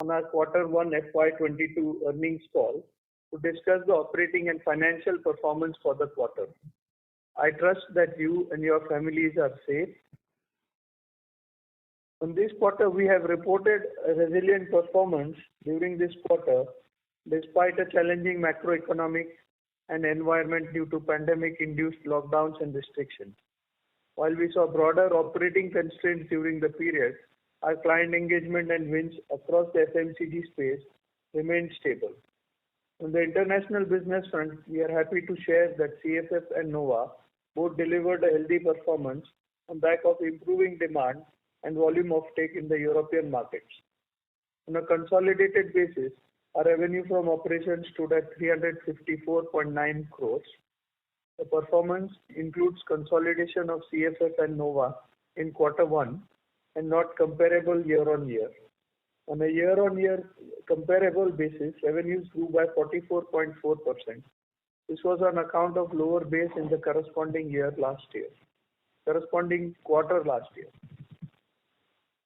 on our Q1 FY22 earnings call to discuss the operating and financial performance for the quarter. I trust that you and your families are safe. On this quarter, we have reported a resilient performance during this quarter despite a challenging macroeconomic and environment due to pandemic-induced lockdowns and restrictions. While we saw broader operating constraints during the period, our client engagement and wins across the FMCG space remained stable. On the international business front, we are happy to share that CFF and Nova both delivered a healthy performance on back of improving demand and volume offtake in the European markets. On a consolidated basis, our revenue from operations stood at 354.9 crores. The performance includes consolidation of CFF and Nova in Q1 and not comparable year-on-year. On a year-on-year comparable basis, revenues grew by 44.4%. This was on account of lower base in the corresponding quarter last year.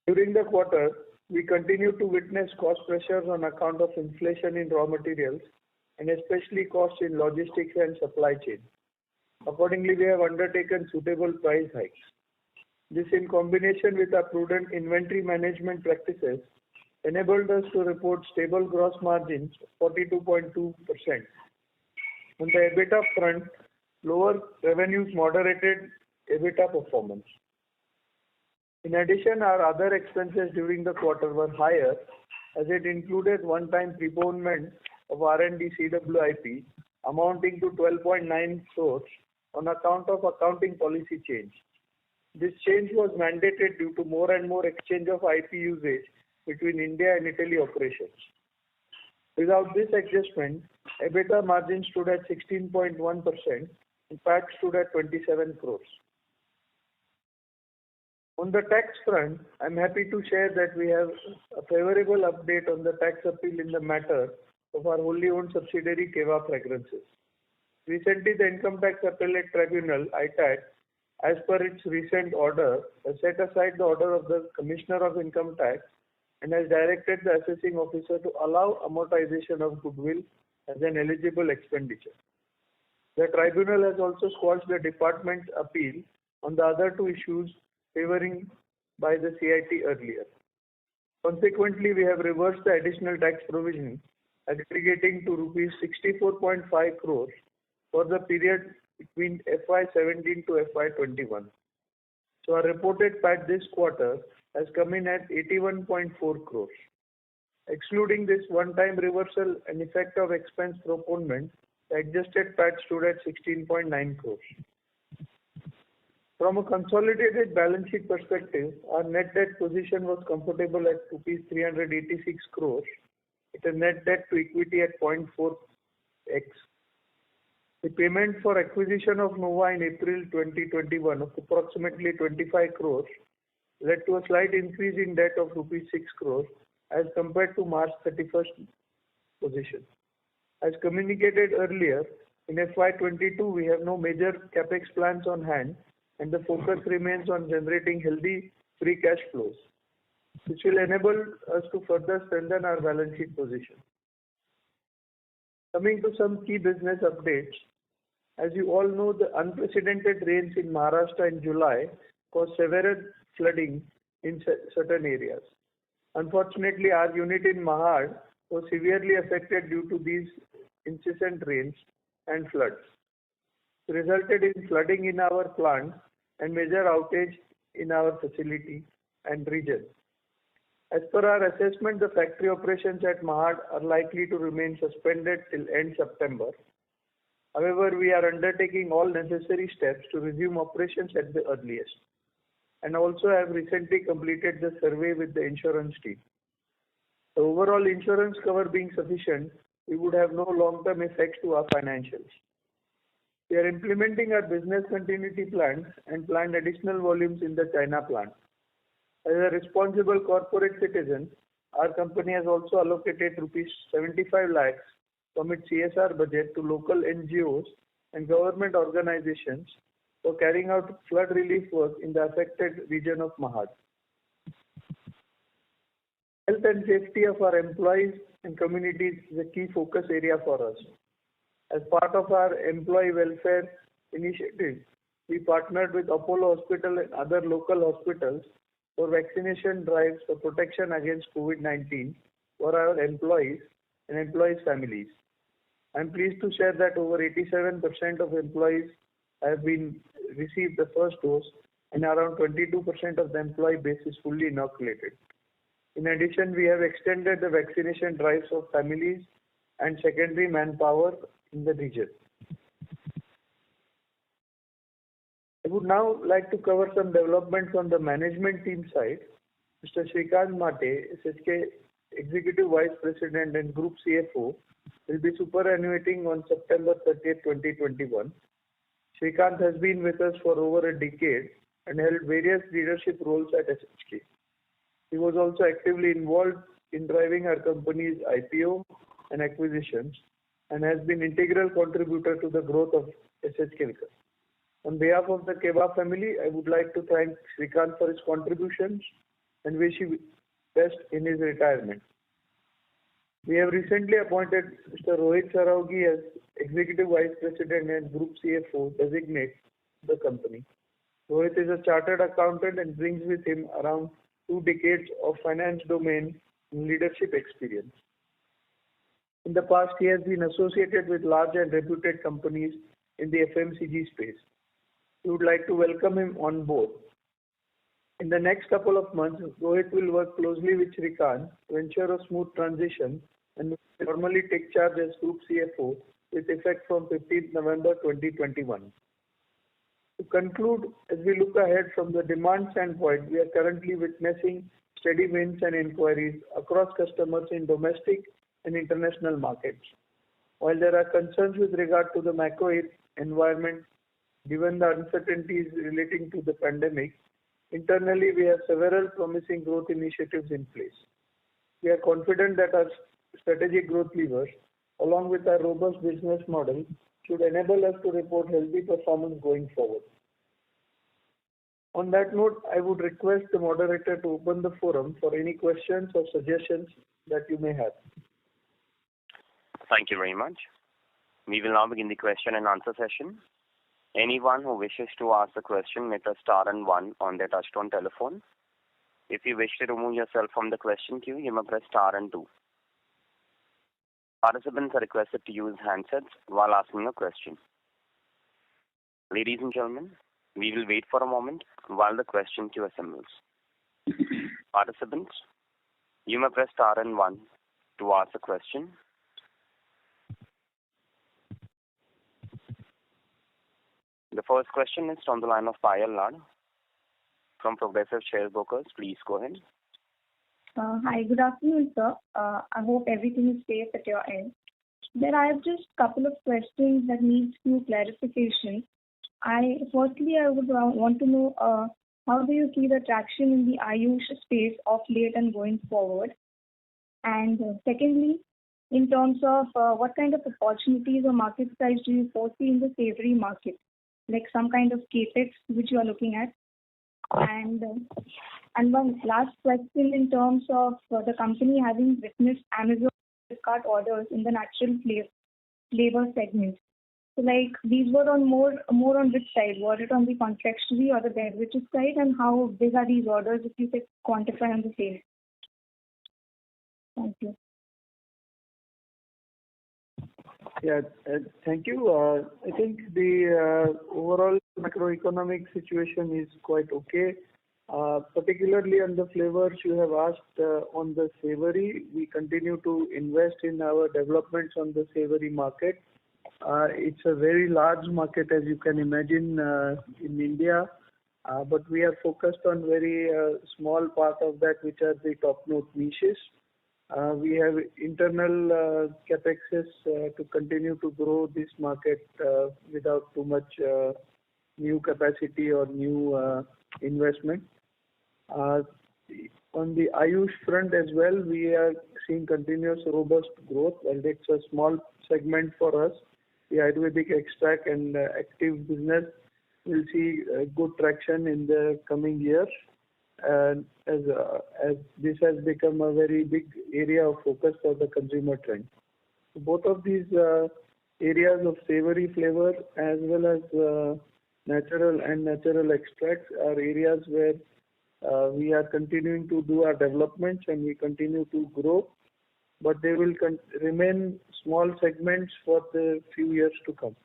During the quarter, we continued to witness cost pressures on account of inflation in raw materials and especially costs in logistics and supply chain. Accordingly, we have undertaken suitable price hikes. This, in combination with our prudent inventory management practices, enabled us to report stable gross margins of 42.2%. On the EBITDA front, lower revenues moderated EBITDA performance. In addition, our other expenses during the quarter were higher as it included one-time preponement of R&D CWIP amounting to 12.9 crores on account of accounting policy change. This change was mandated due to more and more exchange of IP usage between India and Italy operations. Without this adjustment, EBITDA margin stood at 16.1% and PAT stood at 27 crores. On the tax front, I am happy to share that we have a favorable update on the tax appeal in the matter of our wholly owned subsidiary Keva Fragrances. Recently, the Income Tax Appellate Tribunal, ITAT, as per its recent order, has set aside the order of the Commissioner of Income Tax and has directed the assessing officer to allow amortization of goodwill as an eligible expenditure. The tribunal has also squashed the department's appeal on the other two issues favoring by the CIT earlier. Consequently, we have reversed the additional tax provision aggregating to rupees 64.5 crores for the period between FY17 to FY21. So our reported PAT this quarter has come in at 81.4 crores. Excluding this one-time reversal and effect of expense proponent, the adjusted PAT stood at 16.9 crores. From a consolidated balance sheet perspective, our net debt position was comfortable at rupees 386 crores with a net debt to equity at 0.4x. The payment for acquisition of Nova in April 2021 of approximately 25 crores led to a slight increase in debt of rupees 6 crores as compared to March 31st position. As communicated earlier, in FY22 we have no major capex plans on hand and the focus remains on generating healthy free cash flows, which will enable us to further strengthen our balance sheet position. Coming to some key business updates, as you all know, the unprecedented rains in Maharashtra in July caused severe flooding in certain areas. Unfortunately, our unit in Mahad was severely affected due to these incessant rains and floods. It resulted in flooding in our plant and major outage in our facility and region. As per our assessment, the factory operations at Mahad are likely to remain suspended till end September. However, we are undertaking all necessary steps to resume operations at the earliest and also have recently completed the survey with the insurance team. The overall insurance cover being sufficient, we would have no long-term effects to our financials. We are implementing our business continuity plans and planned additional volumes in the China plant. As a responsible corporate citizen, our company has also allocated rupees 75 lakhs from its CSR budget to local NGOs and government organizations for carrying out flood relief work in the affected region of Mahad. Health and safety of our employees and communities is a key focus area for us. As part of our employee welfare initiative, we partnered with Apollo Hospital and other local hospitals for vaccination drives for protection against COVID-19 for our employees and employees' families. I am pleased to share that over 87% of employees have received the first dose and around 22% of the employee base is fully inoculated. In addition, we have extended the vaccination drives for families and secondary manpower in the region. I would now like to cover some developments on the management team side. Mr. Shrikant Mate, SHK Executive Vice President and Group CFO, will be superannuating on September 30, 2021. Shrikant has been with us for over a decade and held various leadership roles at SHK. He was also actively involved in driving our company's IPO and acquisitions and has been an integral contributor to the growth of SHK. On behalf of the Keba family, I would like to thank Shrikant for his contributions and wish him best in his retirement. We have recently appointed Mr. Rohit Saraugi as Executive Vice President and Group CFO designate the company. Rohit is a chartered accountant and brings with him around 2 decades of finance domain and leadership experience. In the past, he has been associated with large and reputed companies in the FMCG space. We would like to welcome him on board. In the next couple of months, Rohit will work closely with Shrikant to ensure a smooth transition and will formally take charge as Group CFO with effect from 15th November 2021. To conclude, as we look ahead from the demand standpoint, we are currently witnessing steady wins and inquiries across customers in domestic and international markets. While there are concerns with regard to the macro environment, given the uncertainties relating to the pandemic, internally we have several promising growth initiatives in place. We are confident that our strategic growth levers, along with our robust business model, should enable us to report healthy performance going forward. On that note, I would request the moderator to open the forum for any questions or suggestions that you may have. Thank you very much. We will now begin the question and answer session. Anyone who wishes to ask a question may press star and 1 on their touchtone telephone. If you wish to remove yourself from the question queue, you may press star and 2. Participants are requested to use handsets while asking a question. Ladies and gentlemen, we will wait for a moment while the question queue assembles. Participants, you may press star and 1 to ask a question. The first question is from the line of Payal Lad from Progressive Share Brokers. Please go ahead. Hi, good afternoon, sir. I hope everything is safe at your end. There I have just a couple of questions that needs few clarification. Firstly, I would want to know how do you see the traction in the Ayush space of late and going forward? And secondly, in terms of what kind of opportunities or market size do you foresee in the savory market? Like some kind of capex which you are looking at. And one last question in terms of the company having witnessed Amazon Flipkart orders in the natural flavor segment. So like these were on more on which side? Was it on the confectionery or the beverages side? And how big are these orders if you could quantify on the same? Thank you. Yeah, thank you. I think the overall macroeconomic situation is quite okay. Particularly on the flavors you have asked on the savory, we continue to invest in our developments on the savory market. It's a very large market, as you can imagine, in India, but we are focused on very small part of that, which are the top-note niches. We have internal capexes to continue to grow this market without too much new capacity or new investment. On the Ayush front as well, we are seeing continuous robust growth, and it's a small segment for us. The Ayurvedic extract and active business will see good traction in the coming years. as this has become a very big area of focus for the consumer trend. So both of these areas of savory flavor as well as natural and natural extracts are areas where we are continuing to do our developments and we continue to grow, but they will remain small segments for the few years to come.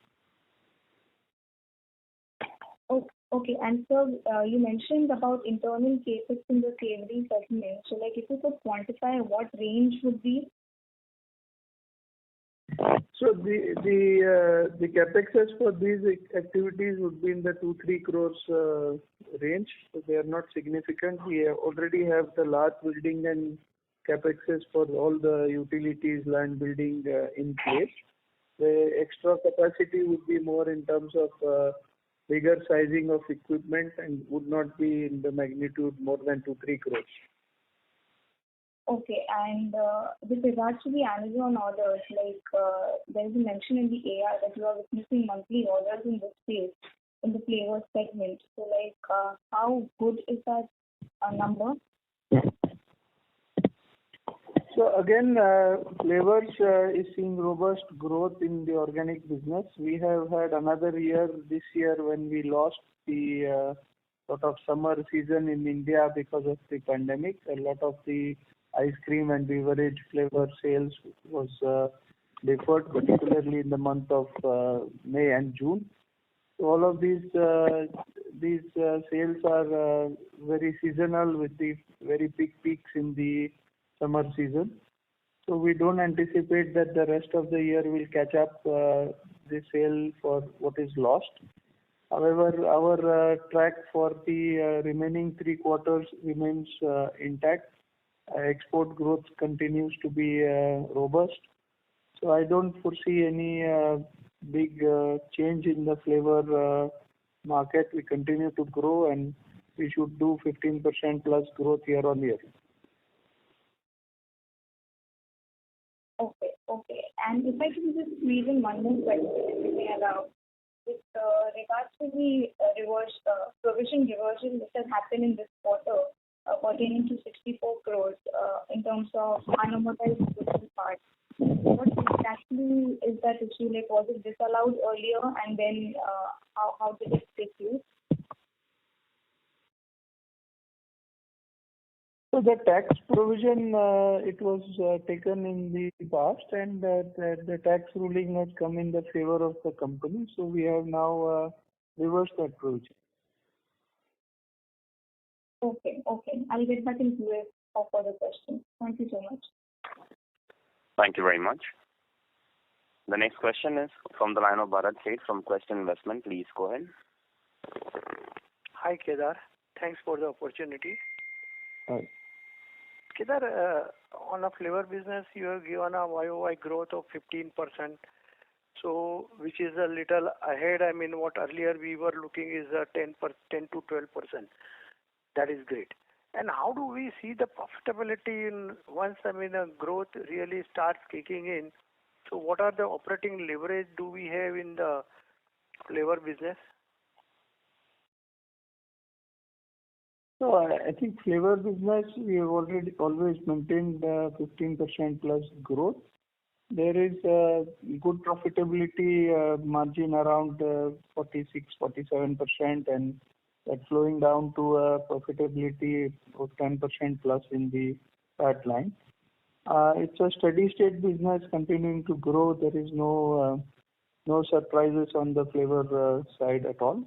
Okay, and sir, you mentioned about internal capex in the savory segment. So, like, if you could quantify what range would be? So the capexes for these activities would be in the 2-3 crores range. So they are not significant. We already have the large building and capexes for all the utilities, land building in place. The extra capacity would be more in terms of bigger sizing of equipment and would not be in the magnitude more than 2-3 crores. Okay, and with regards to the Amazon orders, like there is a mention in the AR that you are witnessing monthly orders in this space, in the flavor segment. So, like, how good is that number? So again, flavors is seeing robust growth in the organic business. We have had another year this year when we lost the sort of summer season in India because of the pandemic. A lot of the ice cream and beverage flavor sales was deferred, particularly in the month of May and June. So all of these sales are very seasonal with the very big peaks in the summer season. So we don't anticipate that the rest of the year will catch up the sale for what is lost. However, our track for the remaining 3 quarters remains intact. Export growth continues to be robust. So I don't foresee any big change in the flavor market. We continue to grow and we should do 15% plus growth year on year. Okay. And if I can just squeeze in one more question, if you may allow. With regards to the provision reversion which has happened in this quarter, pertaining to 64 crores in terms of unamortized goodwill part. What exactly is that issue? Like, was it disallowed earlier and then how did it take use? So the tax provision, it was taken in the past and the tax ruling has come in the favor of the company. So we have now reversed that provision. Okay. I'll get back into it for further questions. Thank you so much. Thank you very much. The next question is from the line of Bharat Sheth from Quest Investment. Please go ahead. Hi, Kedar. Thanks for the opportunity. Hi. Kedar, on a flavor business, you have given a YOY growth of 15%, so which is a little ahead. I mean, what earlier we were looking is 10 to 12%. That is great. And how do we see the profitability in once growth really starts kicking in? So what are the operating leverage do we have in the flavor business? So I think flavor business, we have always maintained 15% plus growth. There is good profitability margin around 46-47%, and that flowing down to a profitability of 10% plus in the PAT line. It's a steady state business continuing to grow. There is no surprises on the flavor side at all.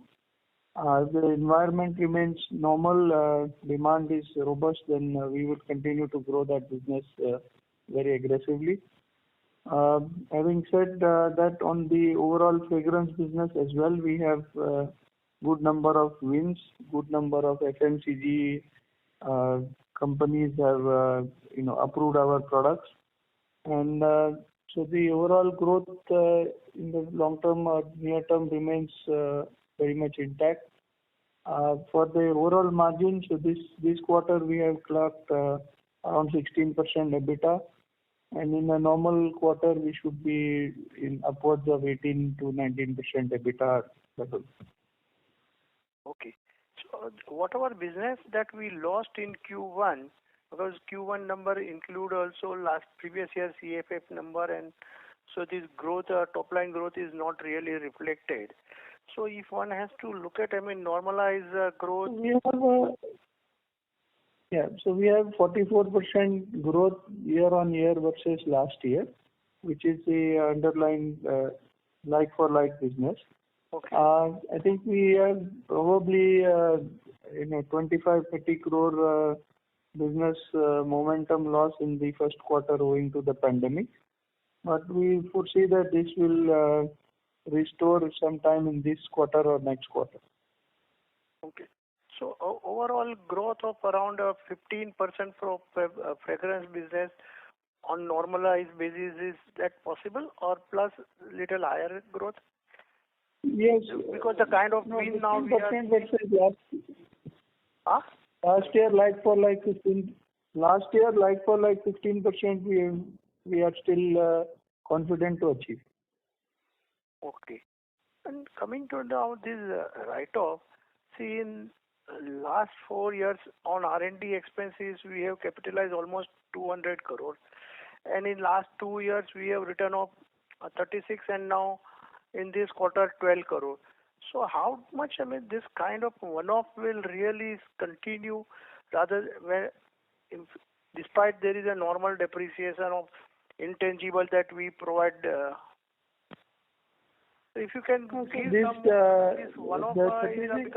The environment remains normal, demand is robust, then we will continue to grow that business very aggressively. Having said that, on the overall fragrance business as well, we have good number of wins, good number of FMCG companies have approved our products, and so the overall growth in the long term or near term remains very much intact. For the overall margin, so this quarter we have clocked around 16% EBITDA, and in a normal quarter we should be in upwards of 18 to 19% EBITDA level. Okay. So whatever business that we lost in Q1, because Q1 number include also last previous year CFF number, and so this growth, top line growth is not really reflected. So if one has to look at, normalize growth. We have so we have 44% growth year on year versus last year, which is the underlying like for like business. Okay. I think we have probably 25-30 crore business momentum loss in the first quarter owing to the pandemic, but we foresee that this will restore sometime in this quarter or next quarter. Okay. So overall growth of around 15% for fragrance business on normalized basis, is that possible, or plus little higher growth? Yes. Because the kind of win now we are. Versus last year like for like 15%. Last year like for like 15% we are still confident to achieve. Okay. And coming to now this write-off, see in last 4 years on R&D expenses we have capitalized almost 200 crore, and in last 2 years we have written off 36, and now in this quarter 12 crore. So how much this kind of one-off will really continue, rather where despite there is a normal depreciation of intangible that we provide. If you can give This one-off the 36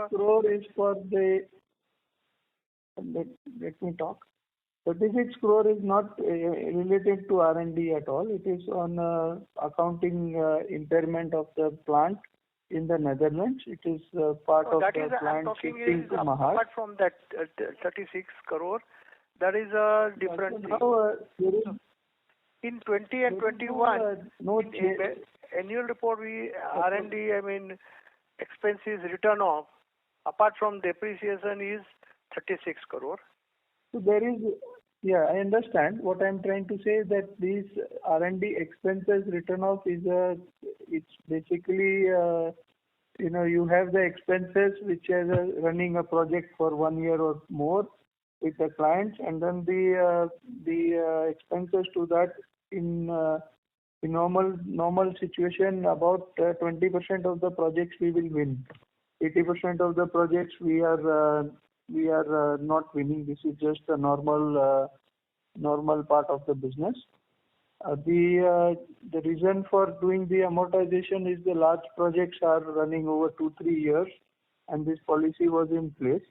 crore is for the. Let me talk. 36 crore is not related to R&D at all. It is on accounting impairment of the plant in the Netherlands. It is part of the plant shifting to Mahad. Apart from that 36 crore, that is a different thing. In 20 and 21, no in annual report, we R&D, expenses written off, apart from depreciation, is 36 crore. So there is, I understand. What I'm trying to say is that these R&D expenses written off is it's basically, you have the expenses which are running a project for 1 year or more with the clients, and then the expenses to that in normal situation, about 20% of the projects we will win. 80% of the projects we are not winning. This is just a normal part of the business. The reason for doing the amortization is the large projects are running over 2-3 years, and this policy was in place.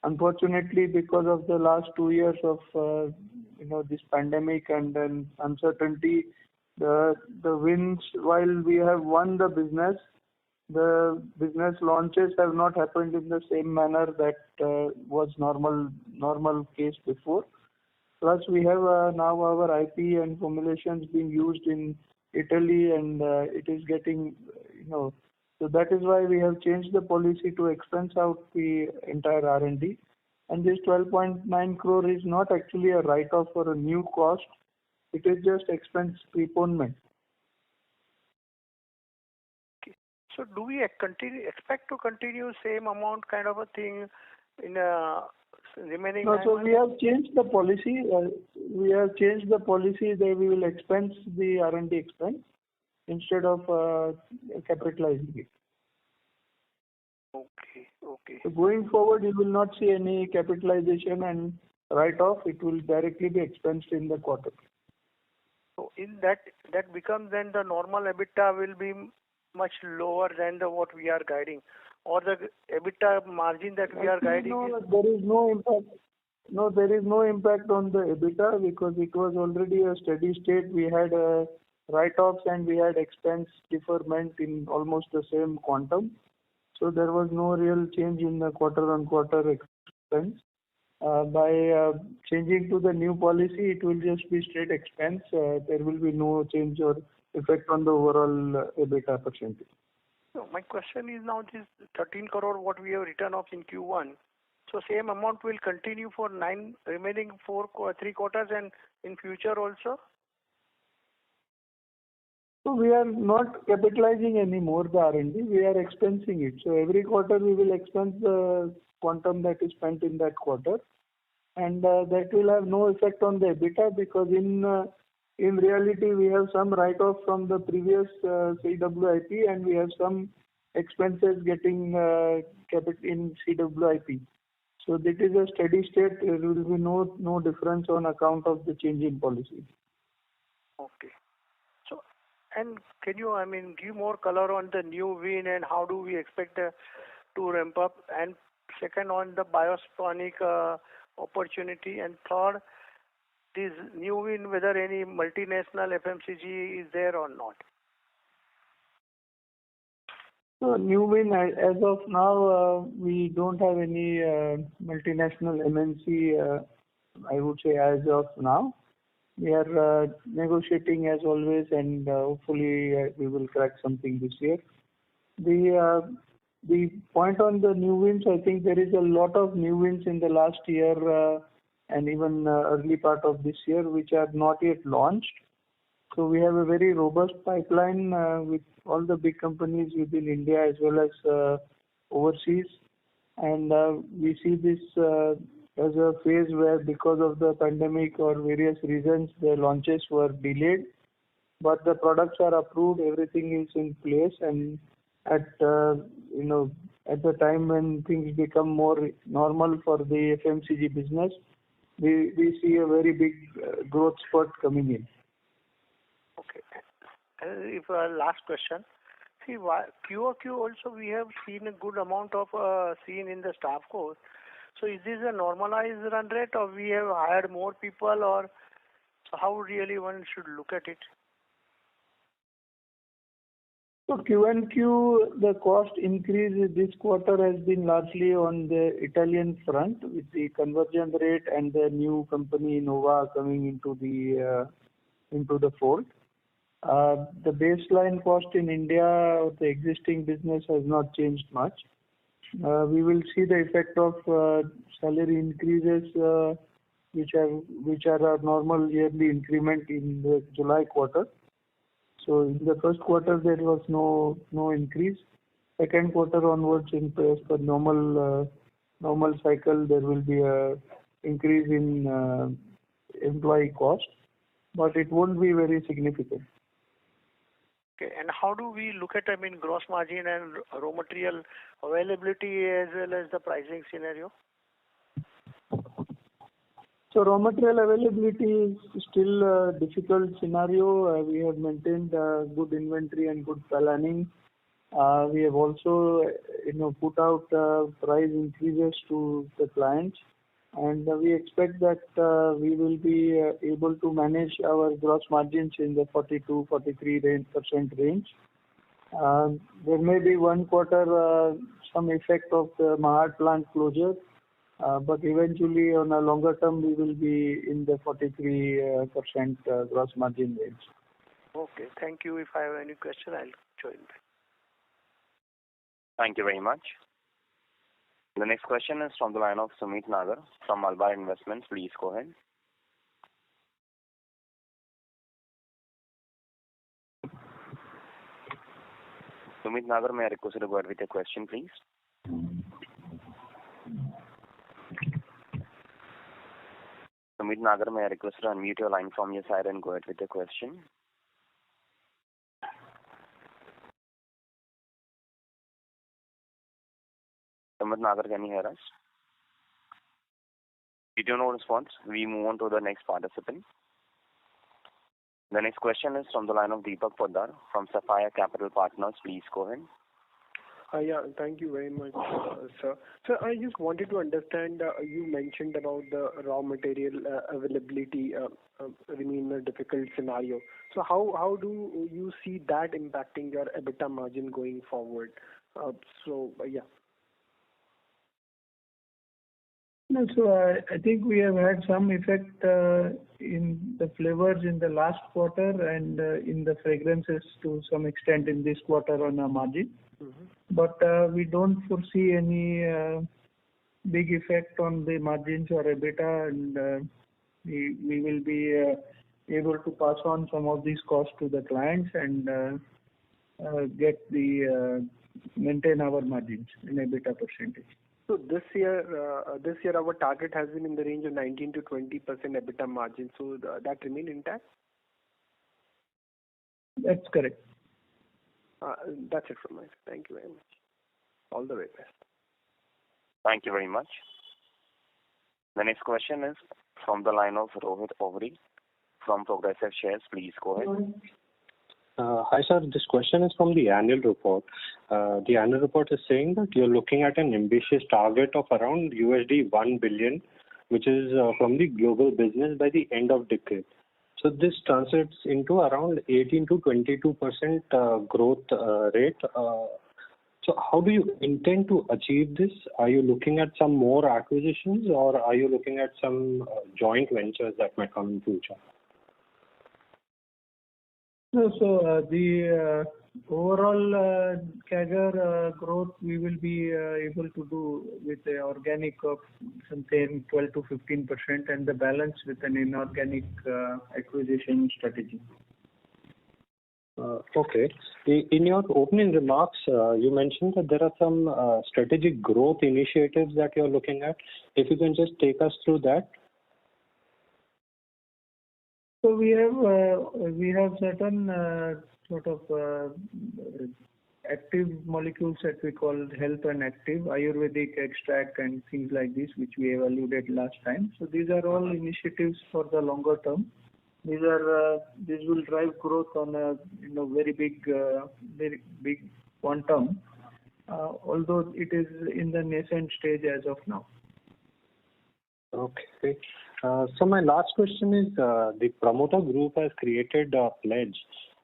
Unfortunately, because of the last 2 years of this pandemic and then uncertainty, the wins, while we have won the business launches have not happened in the same manner that was normal case before. Plus, we have now our IP and formulations being used in Italy, and it is getting, so that is why we have changed the policy to expense out the entire R&D. And this 12.9 crore is not actually a write-off for a new cost. It is just expense preponement. Okay. So do we expect to continue same amount kind of a thing in remaining? No, so we have changed the policy. That we will expense the R&D expense instead of capitalizing it. Okay. So going forward, you will not see any capitalization and write-off. It will directly be expensed in the quarter. So in that becomes then the normal EBITDA will be much lower than what we are guiding, or the EBITDA margin that we are guiding. No, there is no impact. No, there is no impact on the EBITDA because it was already a steady state. We had write-offs and we had expense deferment in almost the same quantum. So there was no real change in the quarter-on-quarter expense. By changing to the new policy, it will just be straight expense. There will be no change or effect on the overall EBITDA percentage. So my question is now this 13 crore what we have written off in Q1. So same amount will continue for remaining 3 quarters and in future also? So we are not capitalizing anymore the R&D, we are expensing it. So every quarter we will expense the quantum that is spent in that quarter, and that will have no effect on the EBITDA, because in reality we have some write-off from the previous CWIP, and we have some expenses getting kept in CWIP. So this is a steady state. There will be no difference on account of the change in policy. Okay. So, and can you, give more color on the new win and how do we expect to ramp up? And second, on the biosphonic opportunity, and third, this new win, whether any multinational FMCG is there or not? So new win, as of now, we don't have any multinational MNC, I would say, as of now. We are negotiating as always, and hopefully we will crack something this year. The point on the new wins, I think there is a lot of new wins in the last year and even early part of this year which are not yet launched. So we have a very robust pipeline with all the big companies within India as well as overseas, and we see this as a phase where, because of the pandemic or various reasons, the launches were delayed, but the products are approved, everything is in place, and at the time when things become more normal for the FMCG business, we see a very big growth spurt coming in. Okay. If last question, see, QOQ also we have seen a good amount of seen in the staff cost. So is this a normalized run rate, or we have hired more people, or so how really one should look at it? So Q&Q, the cost increase this quarter has been largely on the Italian front, with the conversion rate and the new company Nova coming into the fold. The baseline cost in India of the existing business has not changed much. We will see the effect of salary increases, which are our normal yearly increment in the July quarter. So in the first quarter there was no increase. Second quarter onwards, in place for normal cycle, there will be a increase in employee cost, but it won't be very significant. Okay, and how do we look at, gross margin and raw material availability as well as the pricing scenario? So raw material availability is still a difficult scenario. We have maintained good inventory and good planning. We have also, put out price increases to the clients, and we expect that we will be able to manage our gross margins in the 42-43% range. There may be one quarter some effect of the Mahad plant closure, but eventually on a longer term we will be in the 43% gross margin range. Okay, thank you. If I have any question, I'll join back. Thank you very much. The next question is from the line of Sumit Nagar from Malabar Investments. Please go ahead. Sumit Nagar, may I request you to go ahead with your question, please? Sumit Nagar, may I request you to unmute your line from your side and go ahead with your question? Sumit Nagar, can you hear us? If you have no response, we move on to the next participant. The next question is from the line of Deepak Poddar from Sapphire Capital Partners. Please go ahead. Yeah, thank you very much, sir. So I just wanted to understand, you mentioned about the raw material availability remain a difficult scenario. So how do you see that impacting your EBITDA margin going forward? Yeah. No, so I think we have had some effect in the flavors in the last quarter and in the fragrances to some extent in this quarter on our margin. Mm-hmm. But we don't foresee any big effect on the margins or EBITDA, and we will be able to pass on some of these costs to the clients and maintain our margins in EBITDA percentage. So this year our target has been in the range of 19 to 20% EBITDA margin. So that remain intact? That's correct. That's it from my side. Thank you very much. All the very best. Thank you very much. The next question is from the line of Rohit Ohri from Progressive Shares. Please go ahead. Hi, sir. This question is from the annual report. The annual report is saying that you're looking at an ambitious target of around $1 billion, which is from the global business by the end of decade. So this translates into around 18 to 22% growth rate. So how do you intend to achieve this? Are you looking at some more acquisitions, or are you looking at some joint ventures that might come in future? So the overall CAGR growth we will be able to do with the organic of something 12 to 15% and the balance with an inorganic acquisition strategy. Okay. In your opening remarks, you mentioned that there are some strategic growth initiatives that you're looking at. If you can just take us through that. So we have certain sort of active molecules that we call health and active, Ayurvedic extract and things like this, which we evaluated last time. So these are all initiatives for the longer term. These will drive growth on a very big quantum, although it is in the nascent stage as of now. Okay. So my last question is, the promoter group has created a pledge,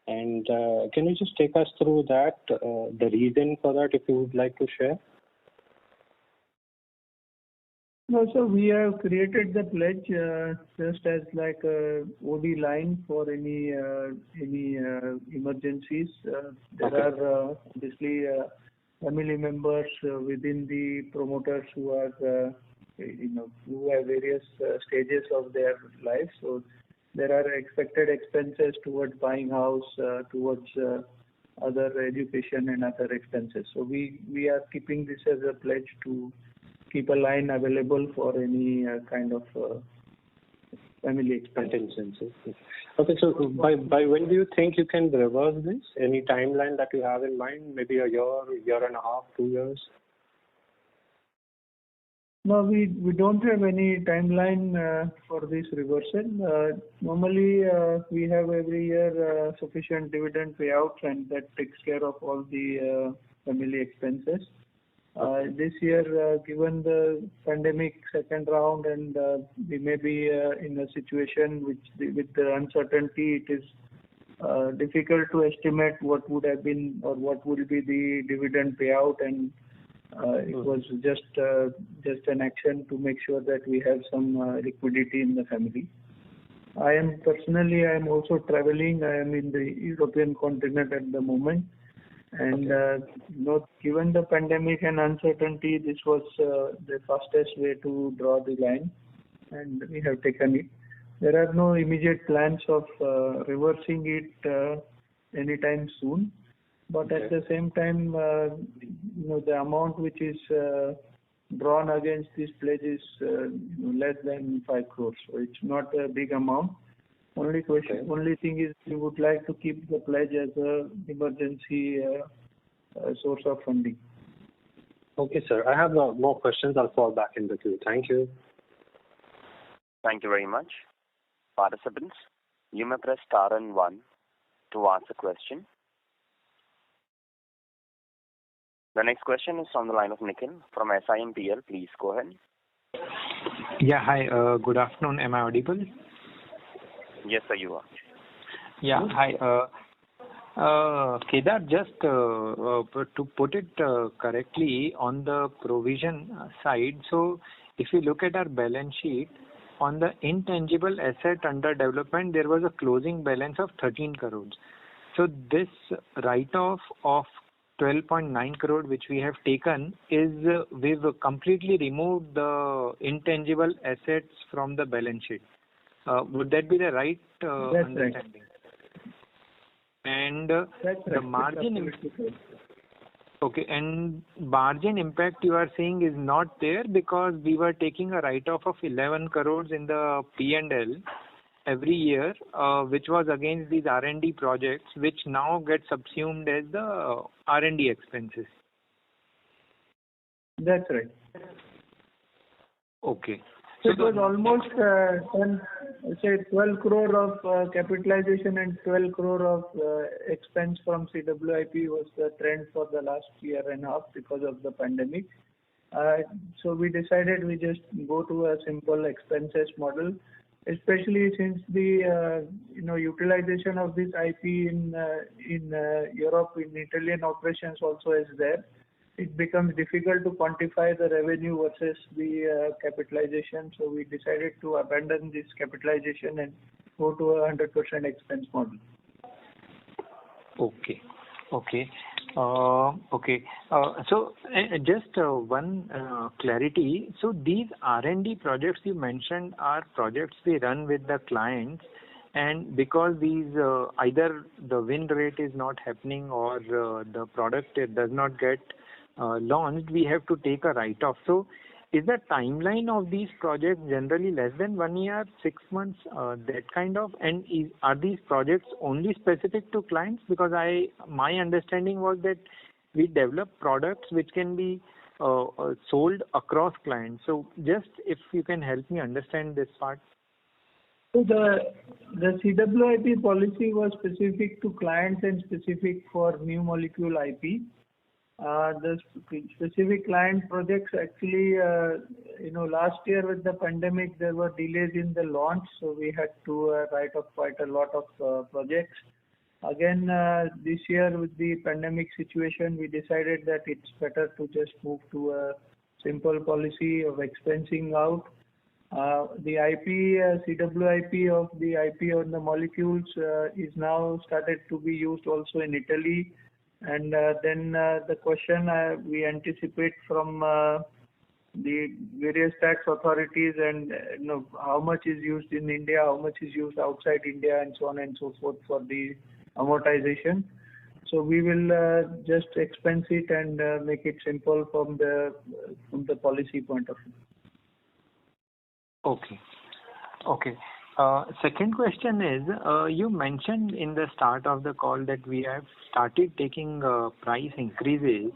and can you just take us through that, the reason for that, if you would like to share? No, so we have created the pledge just as like a OD line for any emergencies. There are obviously family members within the promoters who are who have various stages of their life. So there are expected expenses towards buying house, towards other education and other expenses. So we are keeping this as a pledge to keep a line available for any kind of family expenses. Okay, so by when do you think you can reverse this? Any timeline that you have in mind? Maybe a year and a half, 2 years? No, we don't have any timeline for this reversal. Normally, we have every year sufficient dividend payouts, and that takes care of all the family expenses. This year, given the pandemic second round, and we may be in a situation with the uncertainty, it is difficult to estimate what would have been or what will be the dividend payout, and it was just an action to make sure that we have some liquidity in the family. I am also traveling. I am in the European continent at the moment. And given the pandemic and uncertainty, this was the fastest way to draw the line, and we have taken it. There are no immediate plans of reversing it anytime soon. But at the same time, the amount which is drawn against this pledge is less than 5 crores. So it's not a big amount. Only thing is we would like to keep the pledge as a emergency source of funding. Okay, sir. I have more questions. I'll fall back in the queue. Thank you. Thank you very much. Participants, you may press star and 1 to ask a question. The next question is on the line of Nikhil from SIMPL. Please go ahead. Yeah, hi. Good afternoon. Am I audible? Yes, sir, you are. Yeah, hi. Kedar, just to put it correctly on the provision side, so if you look at our balance sheet, on the intangible asset under development, there was a closing balance of 13 crores. So this write-off of 12.9 crore which we have taken is we've completely removed the intangible assets from the balance sheet. Would that be the right That's right. understanding? And That's the right. margin, Absolutely correct. okay, and margin impact you are saying is not there because we were taking a write-off of 11 crores in the P&L every year, which was against these R&D projects, which now get subsumed as the R&D expenses. That's right. Okay. So it was almost 12 crore of capitalization and 12 crore of expense from CWIP was the trend for the last year and a half because of the pandemic. So we decided we just go to a simple expenses model, especially since the utilization of this IP in Europe, in Italian operations also is there. It becomes difficult to quantify the revenue versus the capitalization. So we decided to abandon this capitalization and go to a 100% expense model. Okay. Okay. Okay. So just one clarity. So these R&D projects you mentioned are projects we run with the clients, and because these either the win rate is not happening or the product does not get launched, we have to take a write-off. So is the timeline of these projects generally less than 1 year, 6 months, that kind of? And are these projects only specific to clients? Because my understanding was that we develop products which can be sold across clients. So just if you can help me understand this part. So the CWIP policy was specific to clients and specific for new molecule IP. The specific client projects actually, last year with the pandemic, there were delays in the launch, so we had to write off quite a lot of projects. Again, this year with the pandemic situation, we decided that it's better to just move to a simple policy of expensing out. The IP, CWIP of the IP on the molecules is now started to be used also in Italy. And then the question we anticipate from the various tax authorities and how much is used in India, how much is used outside India, and so on and so forth for the amortization. So we will just expense it and make it simple from the policy point of view. Okay. Okay. Second question is, you mentioned in the start of the call that we have started taking price increases,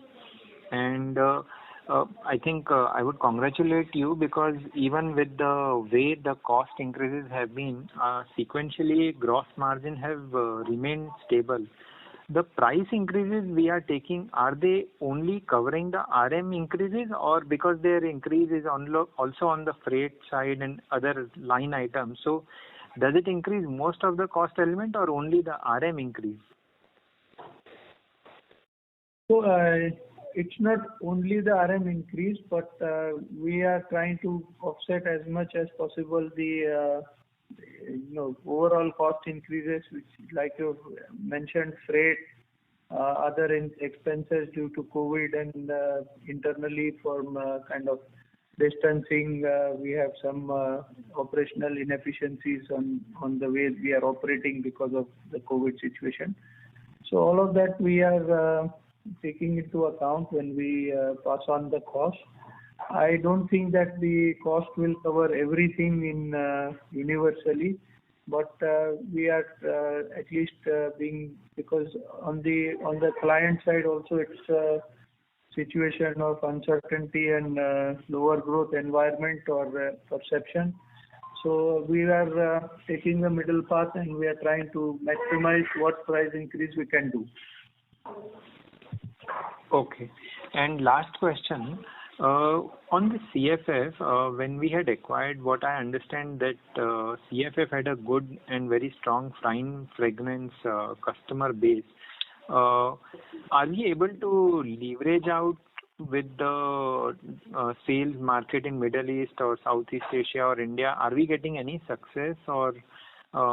and I think I would congratulate you because even with the way the cost increases have been, sequentially gross margin have remained stable. The price increases we are taking, are they only covering the RM increases, or because their increase is also on the freight side and other line items? So does it increase most of the cost element or only the RM increase? So it's not only the RM increase, but we are trying to offset as much as possible the overall cost increases, which, like you mentioned, freight, other expenses due to COVID, and internally from kind of distancing, we have some operational inefficiencies on the way we are operating because of the COVID situation. So all of that we are taking into account when we pass on the cost. I don't think that the cost will cover everything in universally, but we are at least being, because on the client side also it's a situation of uncertainty and lower growth environment or perception. So we are taking the middle path and we are trying to maximize what price increase we can do. Okay. And last question. On the CFF, when we had acquired, what I understand that CFF had a good and very strong fine fragrance customer base. Are we able to leverage out with the sales market in Middle East or Southeast Asia or India? Are we getting any success, or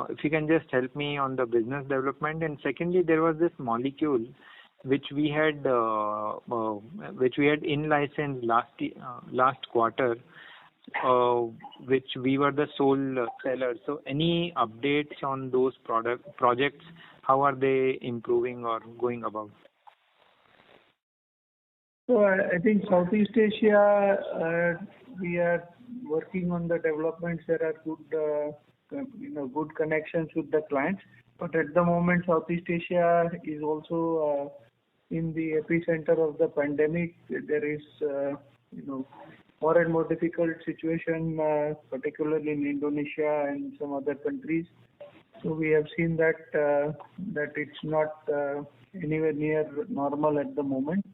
if you can just help me on the business development? And secondly, there was this molecule which we had in-licensed last quarter. which we were the sole seller. So any updates on those projects? How are they improving or going about? So I think Southeast Asia, we are working on the developments. There are good connections with the clients. But at the moment, Southeast Asia is also in the epicenter of the pandemic. There is, more and more difficult situation, particularly in Indonesia and some other countries. So we have seen that it's not anywhere near normal at the moment.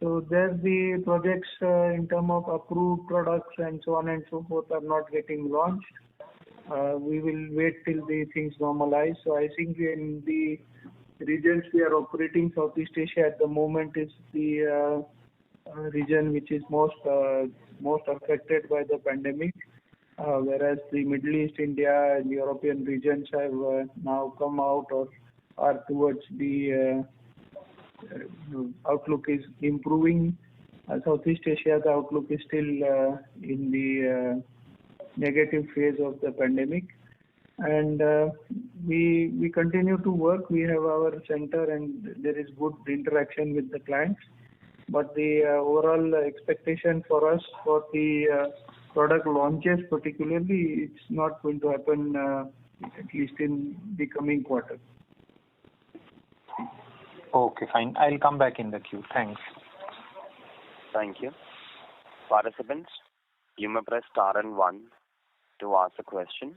So there the projects in terms of approved products and so on and so forth are not getting launched. We will wait till the things normalize. So I think in the regions we are operating, Southeast Asia at the moment is the region which is most affected by the pandemic, whereas the Middle East, India and European regions have now come out or are towards the outlook is improving. Southeast Asia, the outlook is still in the negative phase of the pandemic. And we continue to work. We have our center and there is good interaction with the clients. But the overall expectation for us for the product launches particularly, it's not going to happen at least in the coming quarter. Okay, fine. I'll come back in the queue. Thanks. Thank you. Participants, you may press star and 1 to ask a question.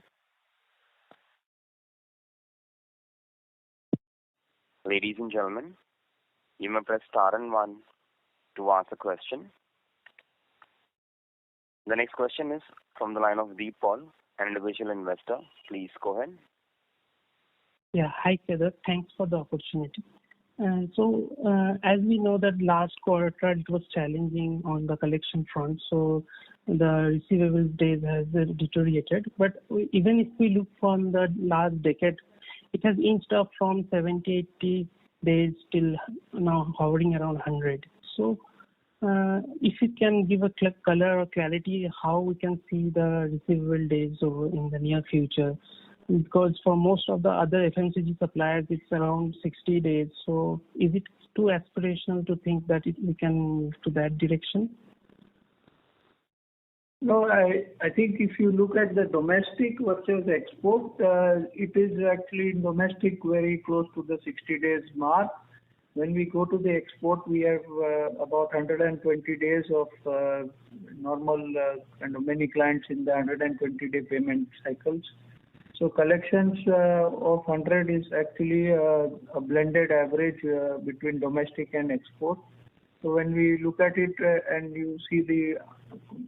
Ladies and gentlemen, you may press star and 1 to ask a question. The next question is from the line of Deep Paul, an individual investor. Please go ahead. Yeah, hi Kedar. Thanks for the opportunity. As we know that last quarter it was challenging on the collection front, so the receivables days has deteriorated. But even if we look from the last decade, it has inched up from 70, 80 days till now hovering around 100. So if you can give a color or clarity how we can see the receivable days over in the near future, because for most of the other FMCG suppliers it's around 60 days. So is it too aspirational to think that we can move to that direction? No, I think if you look at the domestic versus export, it is actually domestic very close to the 60 days mark. When we go to the export, we have about 120 days of normal many clients in the 120-day payment cycles. So collections of 100 is actually a blended average between domestic and export. So when we look at it and you see the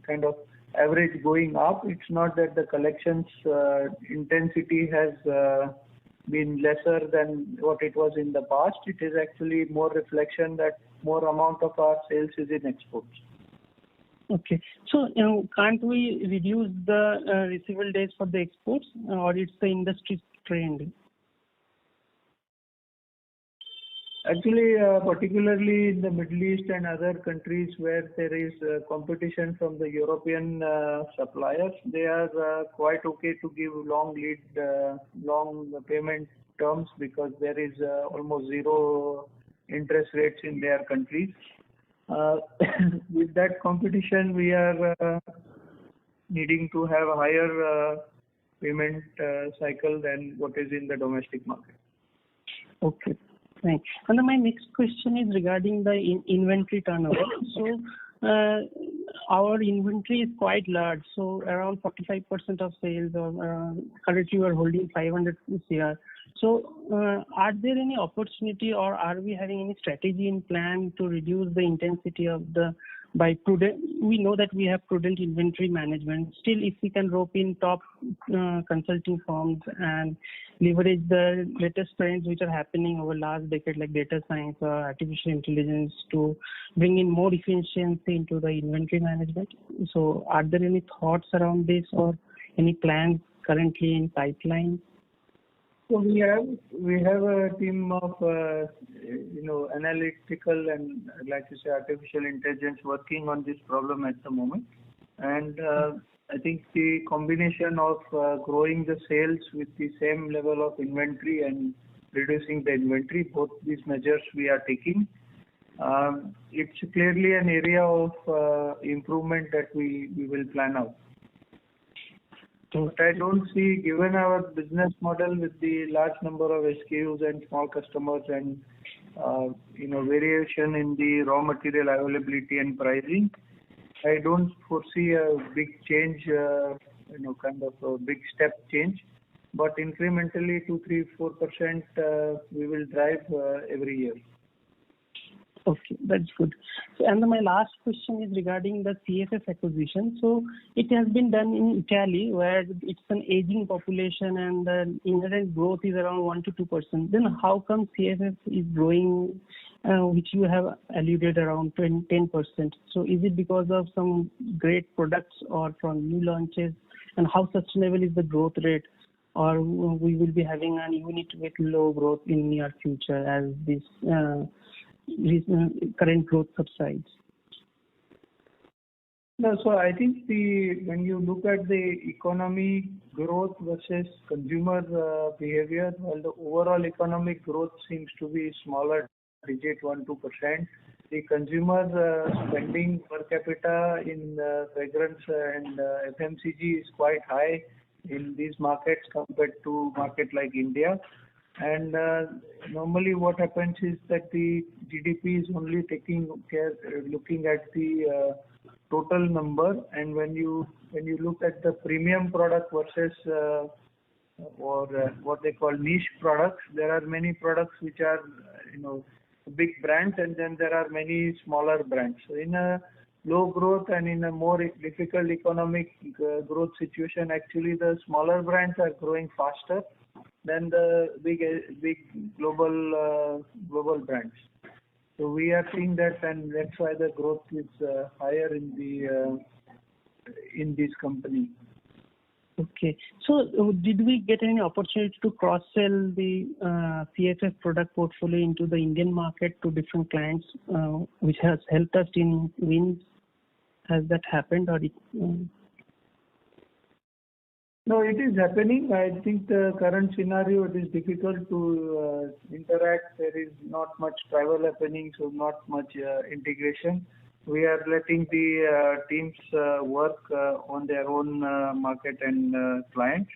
kind of average going up, it's not that the collections intensity has been lesser than what it was in the past. It is actually more reflection that more amount of our sales is in exports. Okay. So, can't we reduce the receivable days for the exports, or it's the industry trend? Actually, particularly in the Middle East and other countries where there is competition from the European suppliers, they are quite okay to give long payment terms because there is almost zero interest rates in their countries. With that competition, we are needing to have a higher payment cycle than what is in the domestic market. Okay, thanks. And then my next question is regarding the inventory turnover. So our inventory is quite large, so around 45% of sales, or currently we are holding 500 CR. So are there any opportunity, or are we having any strategy in plan to reduce the intensity of the by prudent? We know that we have prudent inventory management. Still, if we can rope in top consulting firms and leverage the latest trends which are happening over last decade, like data science or artificial intelligence, to bring in more efficiency into the inventory management. So are there any thoughts around this or any plans currently in pipeline? So we have a team of analytical and, like you say, artificial intelligence working on this problem at the moment. and I think the combination of growing the sales with the same level of inventory and reducing the inventory, both these measures we are taking. It's clearly an area of improvement that we will plan out. But I don't see, given our business model with the large number of SKUs and small customers and variation in the raw material availability and pricing, I don't foresee a big change, kind of a big step change. But incrementally, 2, 3, 4% we will drive every year. Okay, that's good. So, and my last question is regarding the CFF acquisition. So it has been done in Italy, where it's an aging population and the inherent growth is around 1 to 2%. Then how come CFF is growing, which you have alluded around 10%? So is it because of some great products or from new launches? And how sustainable is the growth rate? Or we will be having a unit with low growth in near future as this current growth subsides? No, so I think when you look at the economy growth versus consumer behavior, while the overall economic growth seems to be smaller, digit 1-2%, the consumer spending per capita in fragrance and FMCG is quite high in these markets compared to market like India. And normally what happens is that the GDP is only looking at the total number, and when you look at the premium product versus what they call niche products, there are many products which are big brands, and then there are many smaller brands. So in a low growth and in a more difficult economic growth situation, actually the smaller brands are growing faster than the big global brands. So we are seeing that, and that's why the growth is higher in this company. Okay. So did we get any opportunity to cross-sell the CFF product portfolio into the Indian market to different clients, which has helped us in wins? Has that happened, or No, it is happening. I think the current scenario, it is difficult to interact. There is not much travel happening, so not much integration. We are letting the teams work on their own market and clients.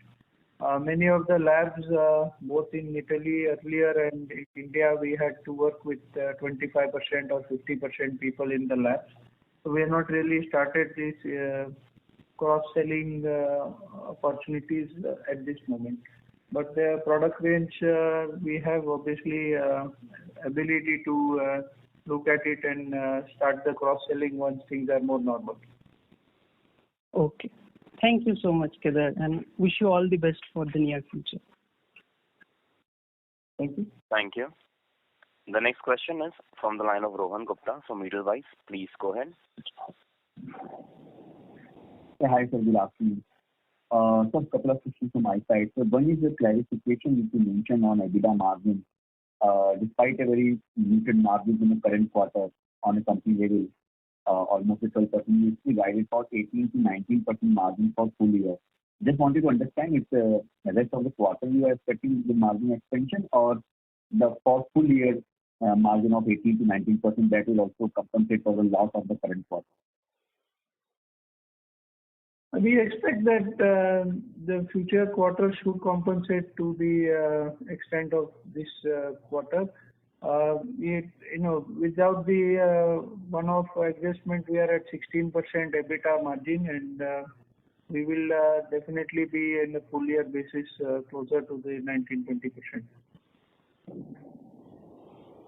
Many of the labs, both in Italy earlier and in India, we had to work with 25% or 50% people in the labs. So we have not really started this cross-selling opportunities at this moment. But the product range, we have obviously ability to look at it and start the cross-selling once things are more normal. Okay. Thank you so much, Kedar, and wish you all the best for the near future. Thank you. Thank you. The next question is from the line of Rohan Gupta from Edelweiss. Please go ahead. Hi, sir. Good afternoon. So a couple of questions from my side. So one is the clarification which you mentioned on EBITDA margin. Despite a very muted margin in the current quarter on a company level, almost a 12%, you still guided for 18 to 19% margin for full year. Just wanted to understand if the rest of the quarter you are expecting the margin expansion, or the for full year margin of 18 to 19% that will also compensate for the loss of the current quarter. We expect that the future quarters should compensate to the extent of this quarter. Without the one-off adjustment, we are at 16% EBITDA margin, and we will definitely be in a full year basis closer to the 19-20%.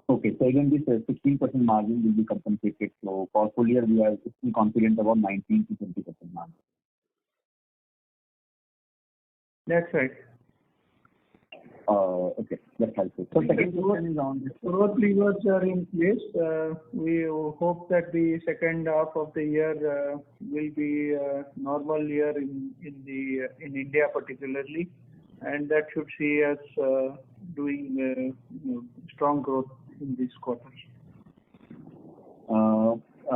Okay, so again, this 16% margin will be compensated. So for full year, we are still confident about 19 to 20% margin. That's right. Okay, that's helpful. So second question is on this. Growth levers are in place. We hope that the second half of the year will be a normal year in India particularly, and that should see us doing strong growth in this quarter.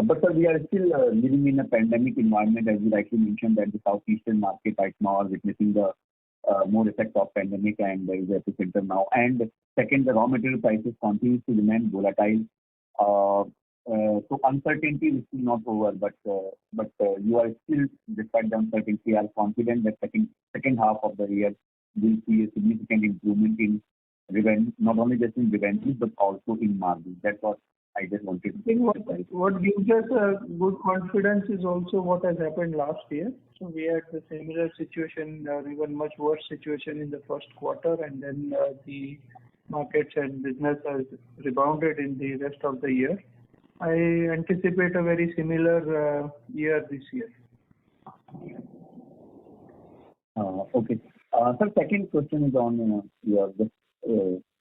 But sir, we are still living in a pandemic environment, as you rightly mentioned, that the southeastern market right now are witnessing the more effect of pandemic, and there is a epicenter now. And second, the raw material prices continues to remain volatile. So uncertainty is still not over, but you are still, despite the uncertainty, are confident that second half of the year will see a significant improvement in revenue, not only just in revenue but also in margin. That's what I just wanted to I think what gives us a good confidence is also what has happened last year. So we had the similar situation, or even much worse situation in the first quarter, and then the markets and business has rebounded in the rest of the year. I anticipate a very similar year this year. Okay. Sir, second question is on your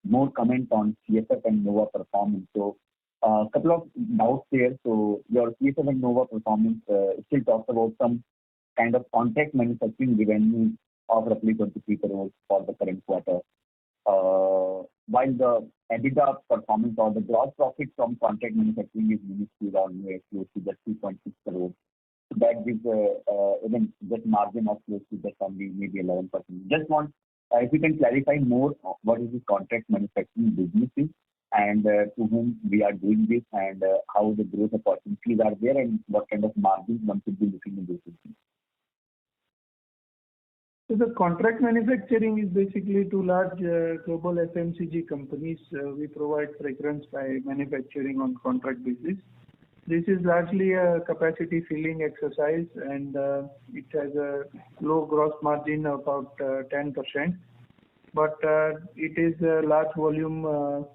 more comment on CSF and Nova performance. So, a couple of doubts there. So, your CSF and Nova performance still talks about some kind of contract manufacturing revenue of roughly 23 crores for the current quarter. While the EBITDA performance or the gross profit from contract manufacturing is minuscule, only close to just 2.6 crores. So that gives even that margin of close to just only maybe 11%. Just want if you can clarify more what is this contract manufacturing business is, and to whom we are doing this, and how the growth opportunities are there, and what kind of margins one should be looking in this business. So the contract manufacturing is basically to large global FMCG companies. We provide fragrance by manufacturing on contract basis. This is largely a capacity filling exercise, and it has a low gross margin of about 10%. But it is a large volume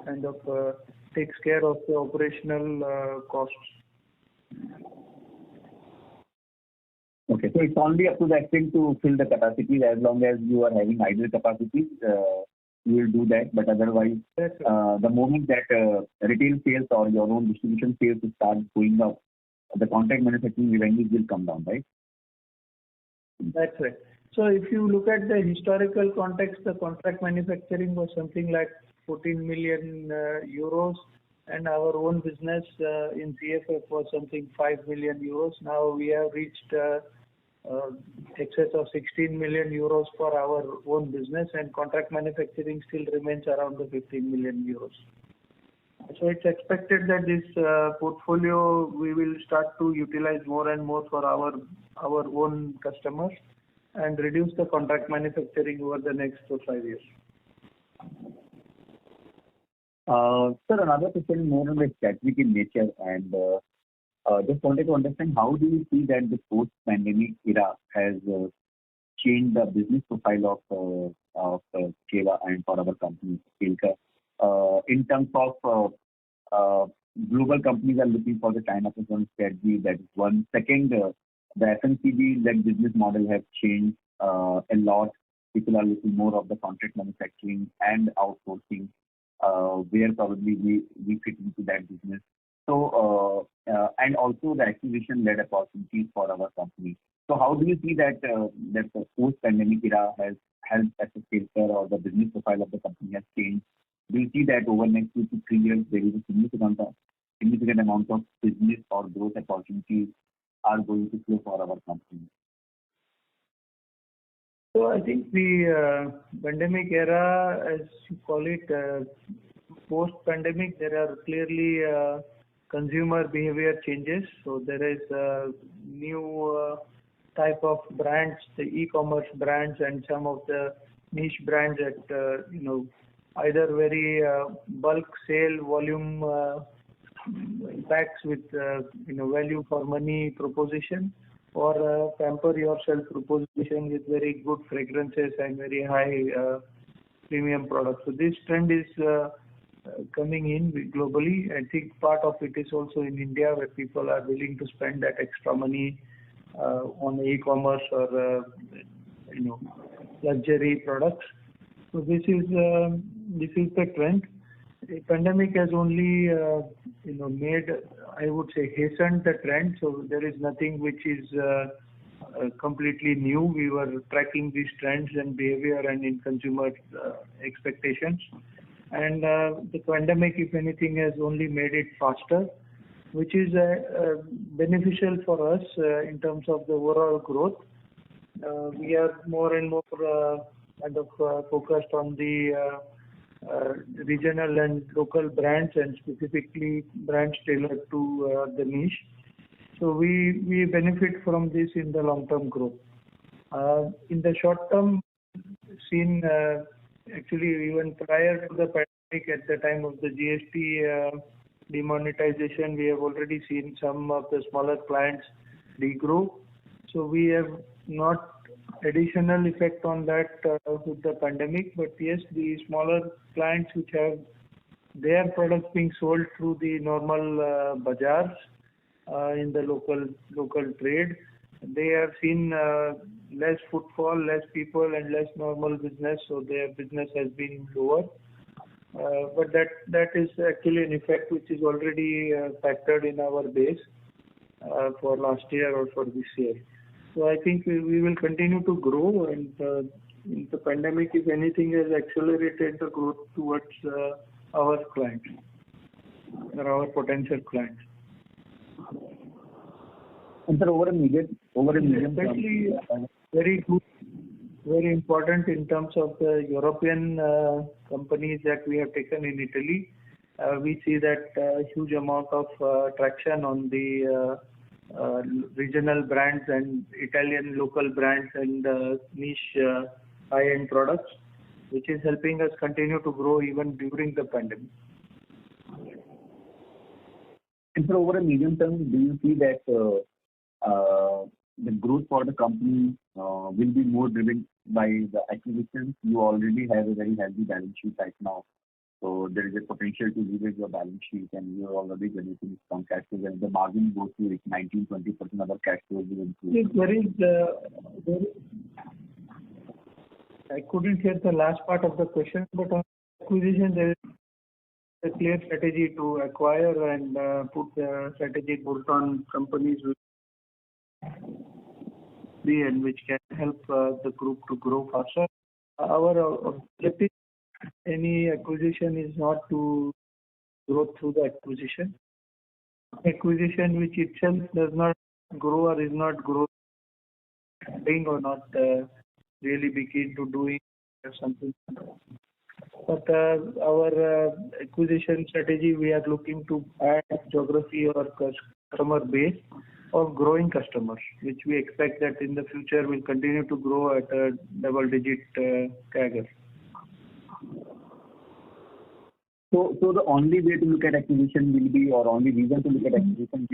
kind of takes care of the operational costs. Okay, so it's only up to the extent to fill the capacities. As long as you are having idle capacities, you will do that. But otherwise, the moment that retail sales or your own distribution sales start going up, the contract manufacturing revenues will come down, right? That's right. So if you look at the historical context, the contract manufacturing was something like 14 million euros, and our own business in CFF was something 5 million euros. Now we have reached excess of 16 million euros for our own business, and contract manufacturing still remains around the 15 million euros. So it's expected that this portfolio we will start to utilize more and more for our own customers and reduce the contract manufacturing over the next 5 years. Sir, another question more on the strategic in nature, and just wanted to understand how do you see that the post-pandemic era has changed the business profile of Teva and for our company, Pilker, in terms of global companies are looking for the China plus one strategy. That is one. Second, the FMCG business model has changed a lot. People are looking more of the contract manufacturing and outsourcing, where probably we fit into that business. So, and also the acquisition-led opportunities for our company. So how do you see that that the post-pandemic era has helped as a Pilker, or the business profile of the company has changed? Do you see that over the next 2 to 3 years there is a significant amount of business or growth opportunities are going to flow for our company? So I think the pandemic era, as you call it, post-pandemic, there are clearly consumer behavior changes. So there is a new type of brands, the e-commerce brands, and some of the niche brands that either very bulk sale volume packs with value for money proposition, or pamper yourself proposition with very good fragrances and very high premium products. So this trend is coming in globally. I think part of it is also in India, where people are willing to spend that extra money on e-commerce or luxury products. So this is the trend. The pandemic has only made, I would say, hastened the trend. So there is nothing which is completely new. We were tracking these trends and behavior and in consumer expectations. And the pandemic, if anything, has only made it faster. which is beneficial for us in terms of the overall growth. We are more and more kind of focused on the regional and local brands, and specifically brands tailored to the niche. So we benefit from this in the long-term growth. In the short term, seen actually even prior to the pandemic, at the time of the GST demonetization, we have already seen some of the smaller clients degrow. So we have not additional effect on that with the pandemic, but yes, the smaller clients which have their products being sold through the normal bazaars in the local trade, they have seen less footfall, less people, and less normal business, so their business has been lower. But that is actually an effect which is already factored in our base for last year or for this year. So I think we will continue to grow, and the pandemic, if anything, has accelerated the growth towards our clients or our potential clients. And sir, over a medium especially very good, very important in terms of the European companies that we have taken in Italy. We see that huge amount of traction on the regional brands and Italian local brands and niche high-end products, which is helping us continue to grow even during the pandemic. And so over a medium term, do you see that the growth for the company will be more driven by the acquisitions? You already have a very healthy balance sheet right now. So there is a potential to leverage your balance sheet, and you are already generating strong cash flows, and the margin goes to 19-20% other cash flows will improve. I couldn't hear the last part of the question, but on acquisition, there is a clear strategy to acquire and put strategic bolt-on companies and which can help the group to grow faster. Our objective, any acquisition, is not to grow through the acquisition. Acquisition which itself does not grow or is not growing or not really be keen to doing something. But our acquisition strategy, we are looking to add geography or customer base of growing customers, which we expect that in the future will continue to grow at a double-digit CAGR. So the only way to look at acquisition will be, or only reason to look at acquisition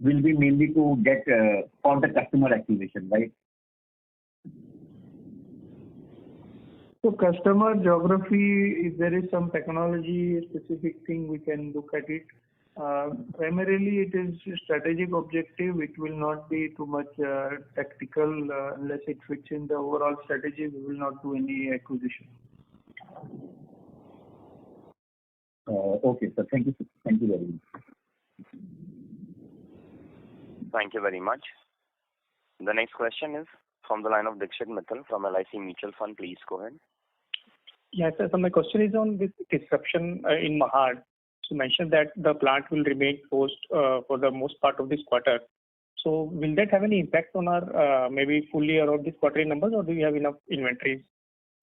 will be mainly to get for the customer acquisition, right? So customer geography, if there is some technology specific thing, we can look at it. Primarily, it is a strategic objective. It will not be too much tactical unless it fits in the overall strategy. We will not do any acquisition. Okay, sir. Thank you. Thank you very much. Thank you very much. The next question is from the line of Dixit Mittal from LIC Mutual Fund. Please go ahead. Yes, sir. So my question is on this disruption in Mahad. So you mentioned that the plant will remain closed for the most part of this quarter. So will that have any impact on our maybe full year or this quarterly numbers, or do you have enough inventories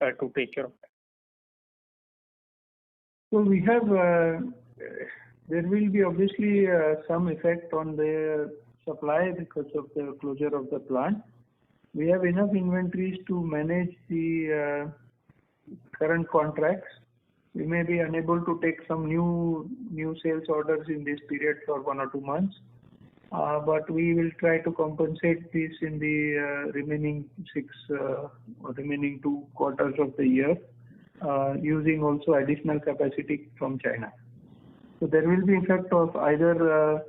to take care of that? So we have, there will be obviously some effect on the supply because of the closure of the plant. We have enough inventories to manage the current contracts. We may be unable to take some new sales orders in this period for 1 or 2 months, but we will try to compensate this in the remaining 2 quarters of the year, using also additional capacity from China. So there will be effect of either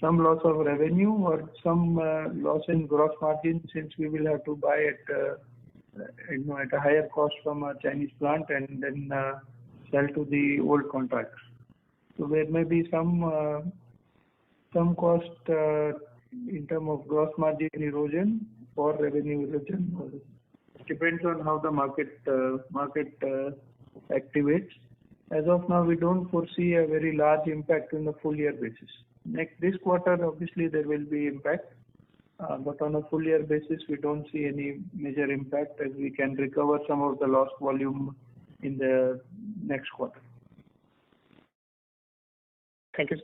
some loss of revenue or some loss in gross margin, since we will have to buy at a higher cost from a Chinese plant and then sell to the old contracts. So there may be some cost in terms of gross margin erosion or revenue erosion. It depends on how the market activates. as of now, we don't foresee a very large impact on the full year basis. This quarter, obviously, there will be impact, but on a full year basis, we don't see any major impact as we can recover some of the lost volume in the next quarter. Thank you, sir.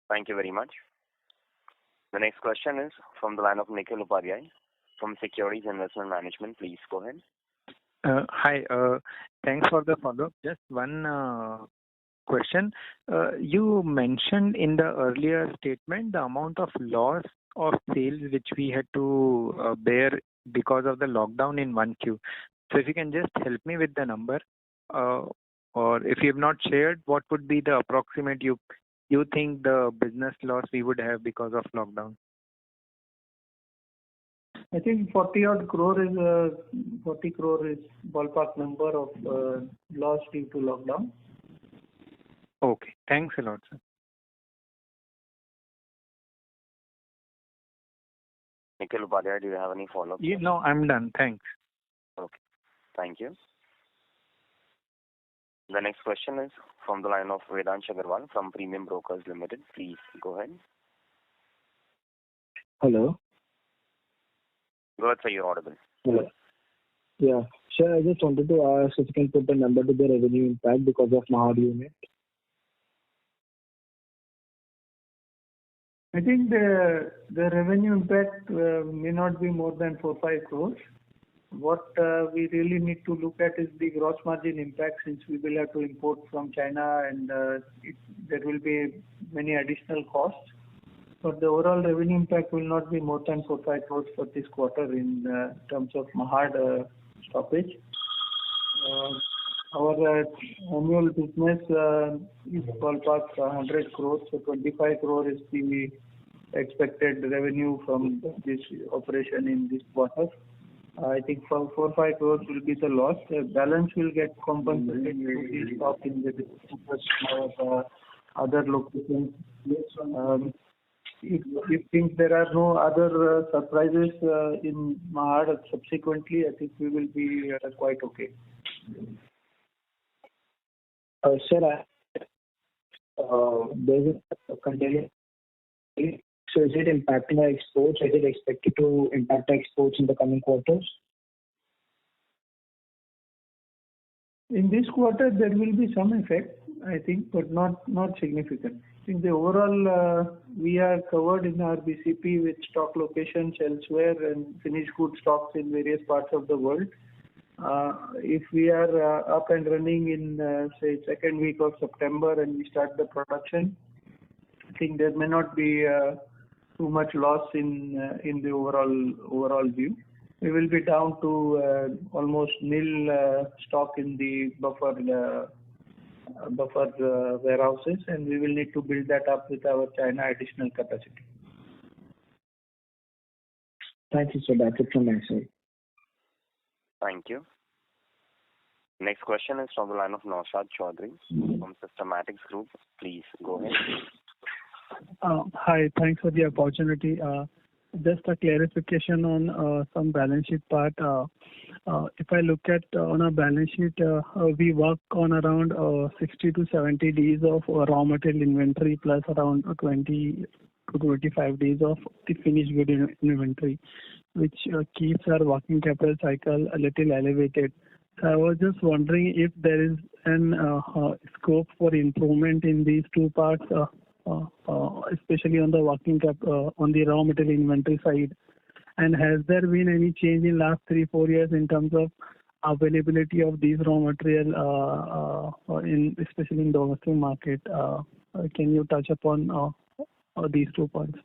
Thank you very much. The next question is from the line of Nikhil Upadhyay from Securities Investment Management. Please go ahead. Hi. Thanks for the follow-up. Just one question. You mentioned in the earlier statement the amount of loss of sales which we had to bear because of the lockdown in 1Q. So if you can just help me with the number, or if you have not shared, what would be the approximate you think the business loss we would have because of lockdown? I think 40 crore is ballpark number of loss due to lockdown. Okay. Thanks a lot, sir. Nikhil Upadhyay, do you have any follow-up? No, I'm done. Thanks. Okay. Thank you. The next question is from the line of Vedant Agarwal from Premium Brokers Limited. Please go ahead. Hello. Go ahead, sir. You're audible. Hello. Yeah. Sir, I just wanted to ask if you can put the number to the revenue impact because of Mahad unit. I think the revenue impact may not be more than 4-5 crores. What we really need to look at is the gross margin impact, since we will have to import from China and there will be many additional costs. But the overall revenue impact will not be more than 4-5 crores for this quarter in terms of Mahad stoppage. Our annual business is ballpark 100 crores, so 25 crore is the expected revenue from this operation in this quarter. I think 4-5 crores will be the loss. The balance will get compensated through the stock in the distributors or other locations. If there are no other surprises in Mahad subsequently, I think we will be quite okay. Sir, there's a container. So is it impacting our exports? Is it expected to impact our exports in the coming quarters? In this quarter, there will be some effect, I think, but not significant. I think the overall, we are covered in our BCP with stock locations elsewhere and finished good stocks in various parts of the world. If we are up and running in, say, second week of September and we start the production, I think there may not be too much loss in the overall view. We will be down to almost nil stock in the buffer warehouses, and we will need to build that up with our China additional capacity. Thank you, sir. That's it from my side. Thank you. Next question is from the line of Naushad Chaudhary from Systematics Group. Please go ahead. Hi, thanks for the opportunity. Just a clarification on some balance sheet part. If I look at on our balance sheet, we work on around 60 to 70 days of raw material inventory plus around 20 to 25 days of the finished good inventory, which keeps our working capital cycle a little elevated. So I was just wondering if there is an scope for improvement in these two parts, especially on the working cap, on the raw material inventory side. And has there been any change in last 3-4 years in terms of availability of these raw material, especially in domestic market? Can you touch upon these 2 points?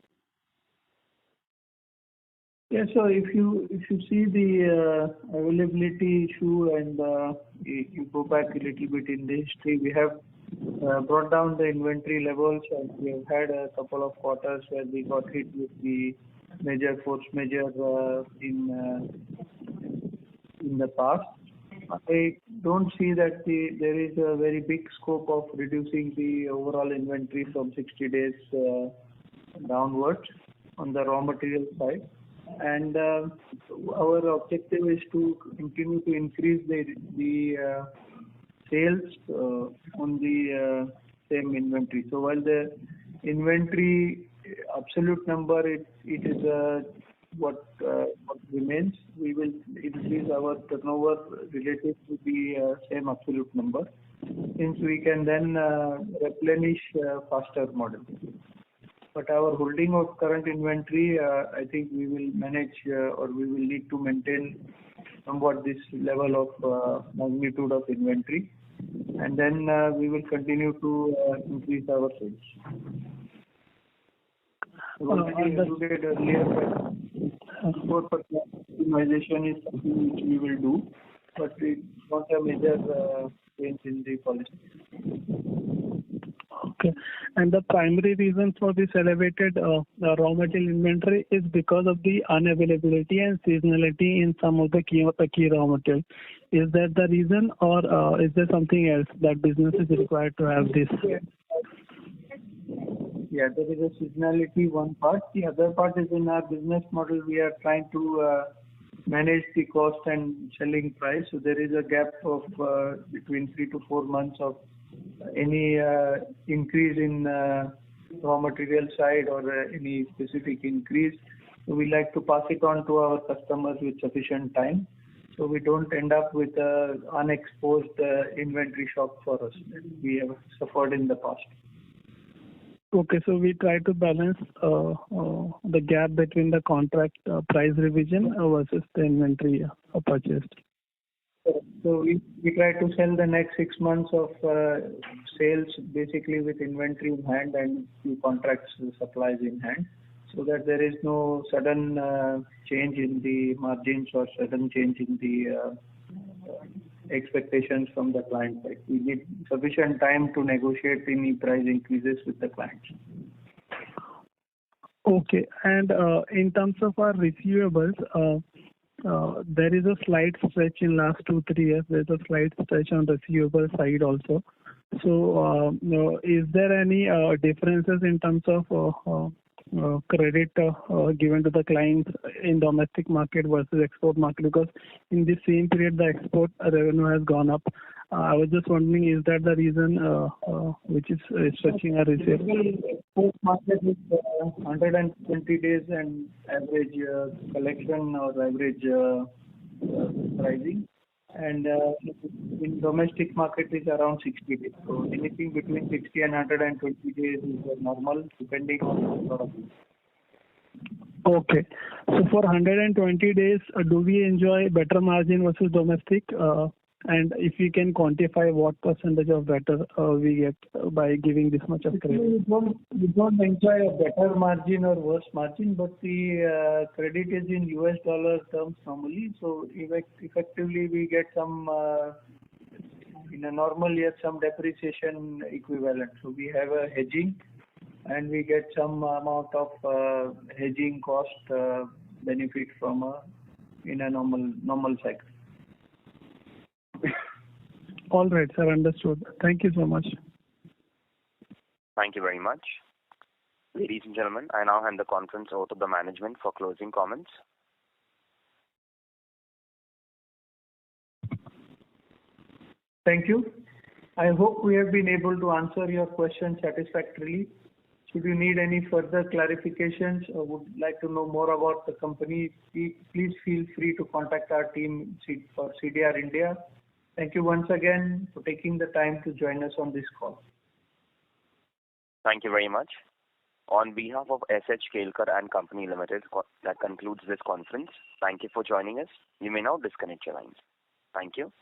Yeah, so if you see the availability issue and you go back a little bit in the history, we have brought down the inventory levels, and we have had a couple of quarters where we got hit with the force majeure in the past. I don't see that there is a very big scope of reducing the overall inventory from 60 days downwards on the raw material side. and our objective is to continue to increase the sales on the same inventory. So while the inventory absolute number it is what remains, we will increase our turnover related to the same absolute number, since we can then replenish faster model. But our holding of current inventory, I think we will manage or we will need to maintain somewhat this level of magnitude of inventory, and then we will continue to increase our sales. Already alluded earlier that export optimization is something which we will do, but it's not a major change in the policy. Okay. And the primary reason for this elevated raw material inventory is because of the unavailability and seasonality in some of the key raw materials. Is that the reason, or is there something else that business is required to have this? Yeah, there is a seasonality one part. The other part is in our business model, we are trying to manage the cost and selling price. So there is a gap of between 3 to 4 months of any increase in raw material side or any specific increase. So we like to pass it on to our customers with sufficient time, so we don't end up with unexposed inventory shock for us that we have suffered in the past. Okay, so we try to balance the gap between the contract price revision versus the inventory purchased. So we try to sell the next 6 months of sales basically with inventory in hand and few contracts supplies in hand, so that there is no sudden change in the margins or sudden change in the expectations from the client side. We need sufficient time to negotiate any price increases with the clients. Okay, and in terms of our receivables, there is a slight stretch in last 2-3 years. There's a slight stretch on the receivable side also. So, is there any differences in terms of credit given to the clients in domestic market versus export market? Because in the same period, the export revenue has gone up. I was just wondering, is that the reason which is stretching our receivable? Export market is 120 days and average collection or average pricing, and in domestic market is around 60 days. So anything between 60 and 120 days is normal, depending on the product. Okay. So for 120 days, do we enjoy better margin versus domestic? And if we can quantify what percentage of better we get by giving this much of credit? We don't enjoy a better margin or worse margin, but the credit is in US dollar terms normally. So effectively we get some, in a normal year, some depreciation equivalent. So we have a hedging and we get some amount of hedging cost benefit from in a normal cycle. All right, sir. Understood. Thank you so much. Thank you very much. Ladies and gentlemen, I now hand the conference over to the management for closing comments. Thank you. I hope we have been able to answer your questions satisfactorily. Should you need any further clarifications or would like to know more about the company, please feel free to contact our team for CDR India. Thank you once again for taking the time to join us on this call. Thank you very much. On behalf of SH Kelkar and Company Limited, that concludes this conference. Thank you for joining us. You may now disconnect your lines. Thank you.